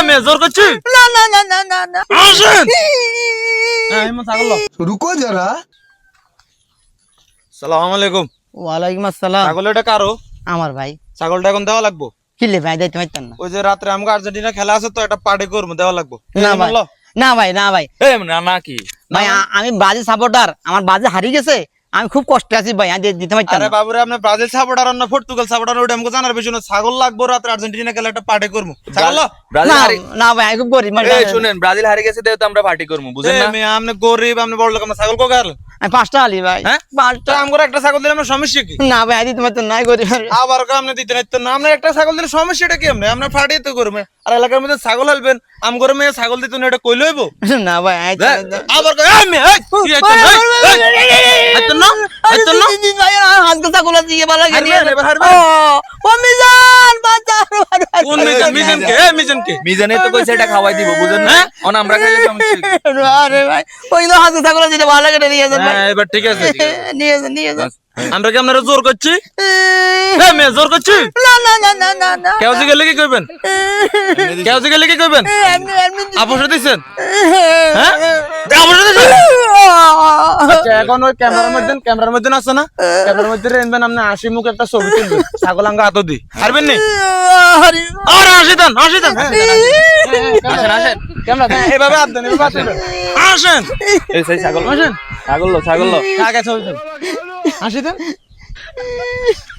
মে জোর করছি না না না না না না আসেন এমন ছাগল रुको जरा সালাম আলাইকুম ওয়ালাইকুম আসসালাম। ছাগল এটা কারো আমার ভাই ছাগলটা এখন দেওয়া লাগবো কিলে ভাই দিতে পারতেন না। ওই যে রাত্রে আমাকে আর্জেন্টিনা খেলা আছে তো একটা পার্টি করবো দেওয়া লাগবো না ভাই না ভাই না ভাই না কি ভাই আমি ব্রাজিল সাপোর্টার, আমার ব্রাজিল হারিয়ে গেছে, আমি খুব কষ্টে আছি ভাই, আমি দিতে পারতাম আরে না। বাবুরে আপনি ব্রাজিল সাপোর্টার না পর্তুগাল সাপোর্টার ওটা আমাকে জানার বিষয় না ছাগল লাগবো রাত্রে আর্জেন্টিনা খেলা একটা পার্টি করবো ছাগল ব্রাজিল না হারি না ভাই আমি খুব গরিব মানুষ। এই শুনেন ব্রাজিল হারে গেছে তো আমরা পার্টি করব বুঝেন না আপনি গরিব আপনি বড় লোক আমার ছাগল কো গাল আমি 5টা আলি ভাই, হ্যাঁ 5টা। আমগো একটা ছাগল দিলে আমার সমস্যা কি না ভাই আমি দিতে পারতাম না, গরিব মানুষ। আবার আপনি দিতে নাই তো না আমরা একটা ছাগল দিলে সমস্যাটা কি আপনি আমরা ফাড়ি তো করবে আর এলাকার মধ্যে ছাগল হালবেন আমগরে মেয়ে ছাগল দিতে না এটা কই লইবো না ভাই আবার এই মেয়ে এই কি আইতো আইতো না আইতো না হালকা ছাগল দিয়ে ভালো লাগে। হারবেন, এবার হারবেন। ও মিজান বাজার কোন মিজান কে মিজান কে মিজানে তো কইছে এটা খাওয়াই দিব বুঝেন না অন আমরা খাইলে সমস্যা কি? আরে ভাই ওই তো হালকা ছাগল দিতে ভালো লাগে, নিয়ে যান ভাই, হ্যাঁ এবার ঠিক আছে নিয়ে যান নিয়ে যান। আমরা কি আপনারা জোর করছি এই মেয়ে জোর করছি না না না না না না কেউ জিগেলে কি কইবেন কেউ জিগেলে কি কইবেন আপোষ দিছেন হ্যাঁ আপোষ দিছেন আচ্ছা এখন ওই ক্যামেরার মধ্যে আছে না ক্যামেরার মধ্যে রেনবেন আপনি হাসি মুখ একটা ছবি তুলবেন ছাগল আঙ্গা হাত দি পারবেন নি আর হাসি দেন আসেন আসেন ক্যামেরা এভাবে হাত দেন এভাবে হাত দেন আসেন এই সেই ছাগল আসেন ছাগল লো আগে ছবি তুল হাসি দেন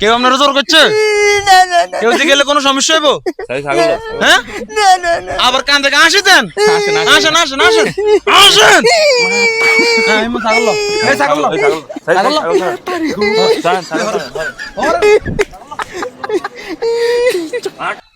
কেউ আপনারা জোর করছে কেউ গেলে কোনো সমস্যা হইব সেই ছাগল লো হ্যাঁ আবার কান থেকে হাসি দেন আসেন আসেন আসেন আসেন হ্যাঁ এমন ছাগল লো এই ছাগল লো ছাগল লো ছাগল